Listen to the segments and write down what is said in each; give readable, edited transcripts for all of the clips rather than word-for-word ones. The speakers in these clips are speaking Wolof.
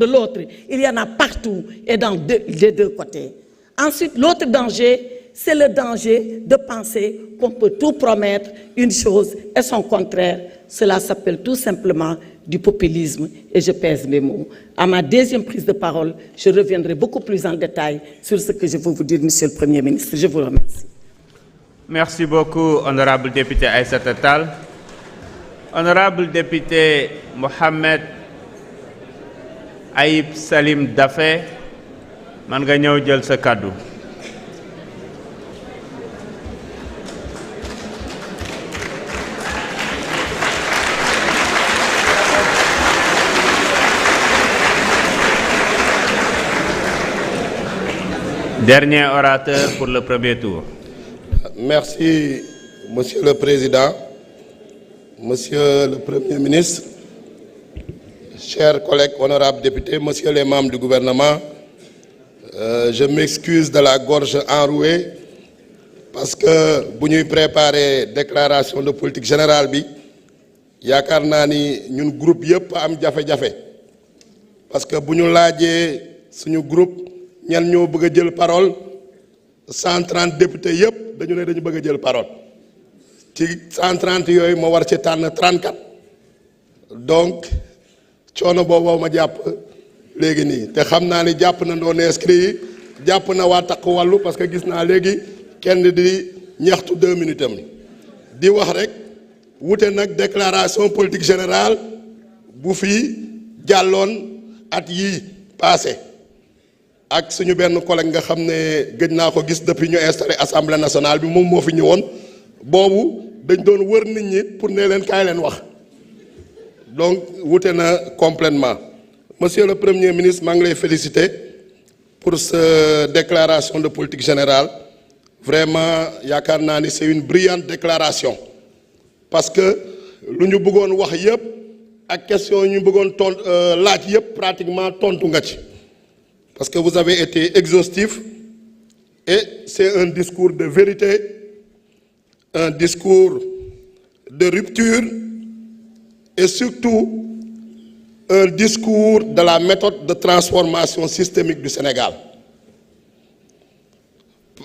de l'autre. Il y en a partout et dans les deux côtés. Ensuite, l'autre danger, c'est le danger de penser qu'on peut tout promettre une chose et son contraire. Cela s'appelle tout simplement du populisme et je pèse mes mots. À ma deuxième prise de parole, je reviendrai beaucoup plus en détail sur ce que je veux vous dire, Monsieur le Premier ministre. Je vous remercie. Merci beaucoup, honorable député Aïssata Tall. Honorable député Mohamed Aïb Salim Dafé, man nga ñëw jël sa kàddu. Dernier orateur pour le premier tour. Merci, Monsieur le Président, Monsieur le Premier ministre, chers collègues honorables députés, Messieurs les membres du gouvernement, je m'excuse de la gorge enrouée parce que bu ñuy préparer déclaration de politique générale bi yaakaar naa ni ñun groupe yëpp am jafe-jafe parce que bu ñu laajee suñu groupe ñan ñoo bëgg a jël parole 130 députés yëpp dañu ne dañu bëgg a jël parole ci 130 yooyu ma war ci tànn 34 donc coono booboo ma jàpp léegi nii te xam naa ni jàpp na ndoon inscrit yi jàpp na waa Takku Wallu parce que gis naa léegi kenn di ñaxtu 2 minutes am di wax rek wute nag déclaration politique générale bu fi jàlloon at yii passé ak suñu benn collègue nga xam ne gëj naa ko gis depuis ñu installé assemblée nationale bi moom moo fi ñëwoon boobu dañ doon wër nit ñi pour ne leen kaay leen wax donc wute na complètement monsieur le premier ministre maa ngi lay féliciter pour cette déclaration de politique générale vraiment yaakaar naa ni c'est une brillante déclaration parce que lu ñu bëggoon wax yëpp ak question ñu bëggoon laaj yëpp pratiquement tontu nga ci. Parce que vous avez été exhaustif et c'est un discours de vérité, un discours de rupture et surtout un discours de la méthode de transformation systémique du Sénégal.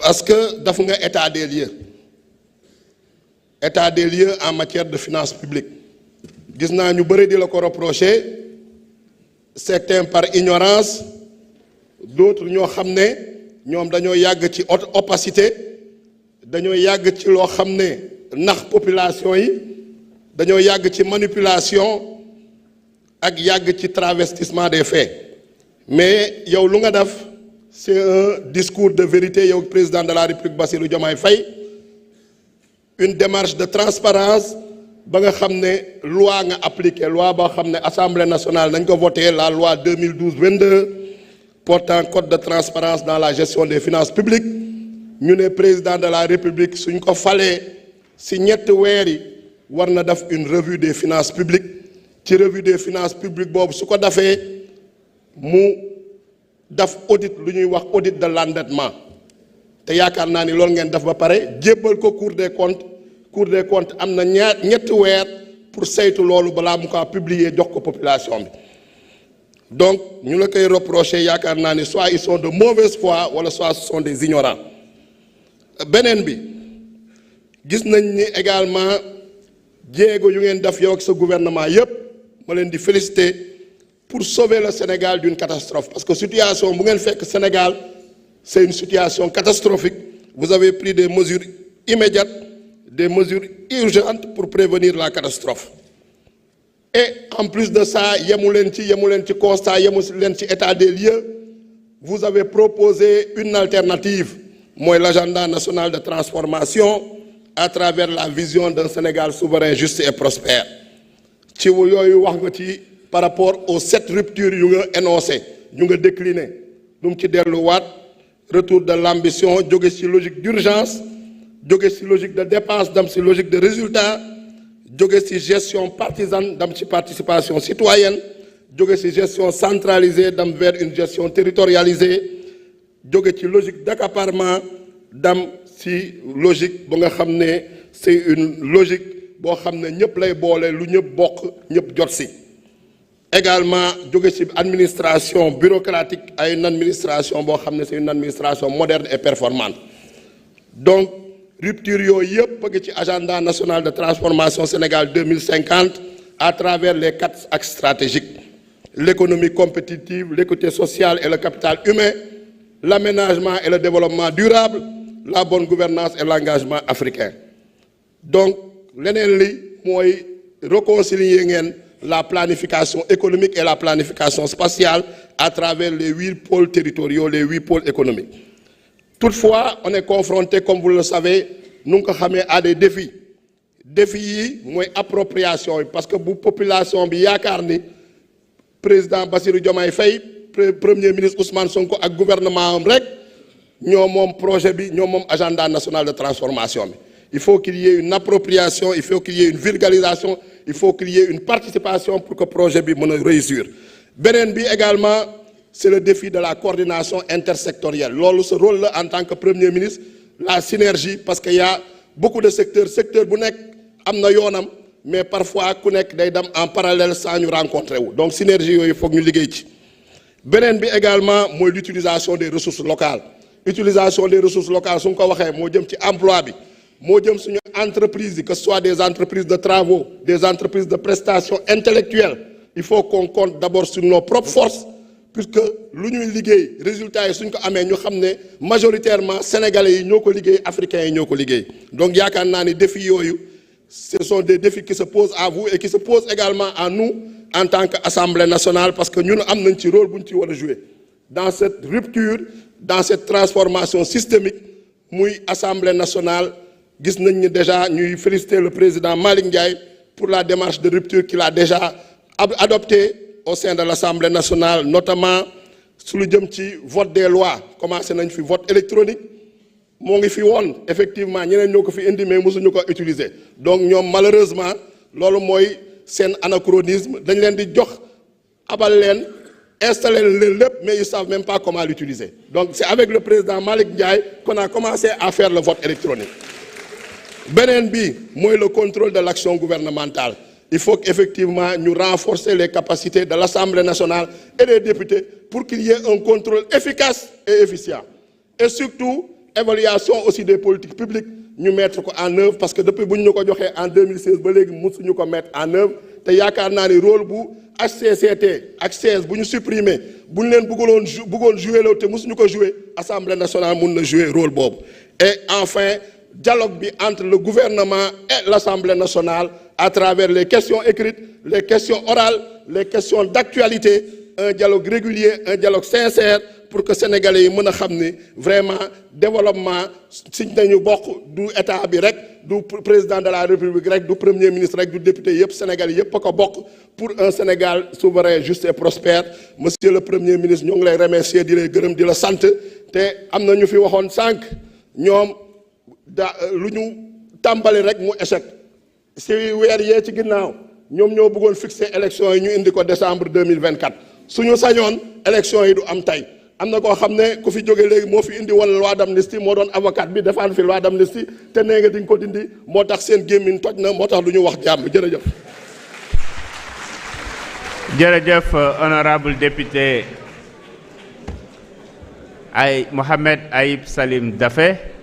Parce que daf nga état des lieux en matière de finances publiques. Gis naa ñu bëri di la ko reprocher certains par ignorance. D'autres ñoo xam ne ñoom dañoo yàgg ci opacité dañoo yàgg ci loo xam ne nax population yi dañoo yàgg ci manipulation ak yàgg ci travestissement des faits mais yow lu nga def c'est un discours de vérité yow président de la République Bassirou Diomaye Faye une démarche de transparence ba nga xam ne loi nga appliqué loi boo xam ne Assemblée nationale nañ ko voté la loi 2012-22 portant code de transparence dans la gestion des finances publiques ñu ne président de la République suñ ko falee si ñetti weer yi war na def une revue des finances publiques ci revue des finances publiques boobu su ko defee mu def audit lu ñuy wax audit de l'endettement te yaakaar naa ni loolu ngeen def ba pare jébbal ko Cour des comptes am na ñetti weer pour saytu loolu balaa mu ko publier jox ko population bi. Donc, nous le koy reprocher yaakaar naa ni soit ils sont de mauvaise foi wala soit ce sont des ignorants beneen bi gis nañ ni également jéego yu ngeen def yow ak sa gouvernement yépp ma leen di féliciter pour sauver le Sénégal d'une catastrophe parce que situation bu ngeen fekk Sénégal c'est une situation catastrophique vous avez pris des mesures immédiates des mesures urgentes pour prévenir la catastrophe. Et en plus de ça, yemu leen ci constat, yemu leen ci état des lieux, vous avez proposé une alternative, mooy l'agenda national de transformation à travers la vision d'un Sénégal souverain, juste et prospère. ci yooyu wax nga ci par rapport aux 7 ruptures yu nga énoncé yu nga décliné lu mu ci delluwaat retour de l'ambition jóge ci logique d'urgence jóge ci logique de dépense dem ci logique de résultat jóge ci gestion partisane dem ci participation citoyenne jóge ci gestion centralisée dem vers une gestion territorialisée jóge ci logique d'accaparement dem ci logique ba nga xam ne c'est une logique boo xam ne ñëpp lay boole lu ñëpp bokk ñëpp jot ci également jóge ci administration bureaucratique à une administration boo xam ne c'est une administration moderne et performante donc rupture yooyu yëpp a ngi ci agenda national de transformation Sénégal 2050 à travers les 4 axes stratégiques l'économie compétitive, l'équité sociale et le capital humain, l'aménagement et le développement durable, la bonne gouvernance et l'engagement africain. Donc, leneen li mooy réconcilier ngeen la planification économique et la planification spatiale à travers les 8 pôles territoriaux, les 8 pôles économiques. Toutefois, on est confronté, comme vous le savez, nu nga ko xamee à des défis. Défis yi mooy appropriation yi parce que bu population bi yaakaar ni président Bassirou Diomaye Faye premier ministre Ousmane Sonko ak gouvernement am rek ñoo moom projet bi ñoo moom agenda national de transformation bi il faut qu'il y ait une appropriation il faut qu'il y ait une vulgarisation il faut qu'il y ait une participation pour que projet bi mën a réussir beneen bi également c'est le défi de la coordination intersectorielle loolu ce rôle là en tant que premier ministre la synergie parce que y a beaucoup de secteur bu nekk am na yoonam mais parfois ku nekk day dem en parallèle sans ñu rencontrer wu donc synergie yooyu foog ñu liggéey ci beneen bi également mooy l'utilisation des ressources locales utilisation des ressources locales su ñu ko waxee moo jëm ci emploi bi moo jëm suñu entreprises yi que ce soit des entreprises de travaux des entreprises de prestations intellectuelles il faut qu'on compte d'abord sur nos propres forces puisque lu ñuy liggéey résultats yi suñ ko amee ñu xam ne majoritairement sénégalais yi ñoo ko liggéey africains yi ñoo ko liggéey donc yaakaar naa ni défis yooyu ce sont des défis qui se posent à vous et qui se posent également à nous en tant qu'Assemblée nationale parce que ñun am nañ ci rôle bu ñu ci war a jouer dans cette rupture dans cette transformation systémique muy Assemblée nationale gis nañ ni déjà ñuy féliciter le président Malick Ndiaye pour la démarche de rupture qu'il a déjà adoptée au sein de l'Assemblée nationale notamment su lu jëm ci vote des lois commencé nañ fi vote électronique moo ngi fi woon effectivement ñeneen ñoo ko fi indi mais mosuñu ko utiliser donc ñoom malheureusement loolu mooy seen anachronisme dañ leen di jox abal leen installer leen lépp mais ils savent même pas comment l'utiliser donc c'est avec le président Malick Ndiaye qu'on a commencé à faire le vote électronique beneen bi mooy le contrôle de l'action gouvernementale il faut qu'effectivement ñu renforcer les capacités de l'Assemblée nationale et des députés pour qu'il y ait un contrôle efficace et efficient et surtout évaluation aussi des politiques publiques ñu mettre ko en œuvre parce que depuis bu ñu ko joxee en 2016 ba léegi mësuñu ko mettre en œuvre te yaakaar naa ni rôle bu HCCT ak CS bu ñu supprimer bu ñu leen bëggoon jouer loolu te mësuñu ko jouer Assemblée nationale mun na jouer rôle boobu et enfin dialogue bi entre le gouvernement et l'Assemblée nationale à travers les questions écrites les questions orales les questions d'actualité un dialogue régulier un dialogue sincère pour que sénégalais yi mën a xam ni vraiment développement siñ nañu bokk du état bi rek du président de la république rek du premier ministre rek du député yëpp sénégalais yëpp a ko bokk pour un Sénégal souverain juste et prospère monsieur le premier ministre ñoo ngi lay remercier di lay gërëm di la sant te am na ñu fi waxoon sànq ñoom lu ñu tàmbali rek mu échec si weer yee ci ginnaaw ñoom ñoo bëggoon fixer élection yi ñu indi ko décembre 2024 suñu sañoon élection yi du am tey am na koo xam ne ku fi jóge léegi moo fi indi woon loi d'amnistie moo doon avocat bi défendre fi loi d'amnistie te nee nga di nga ko dindi moo tax seen gémmiñ toj na moo tax lu ñu wax jàmm jërëjëf. jërëjëf honorable député Mohamed Ayib Salim Daffé.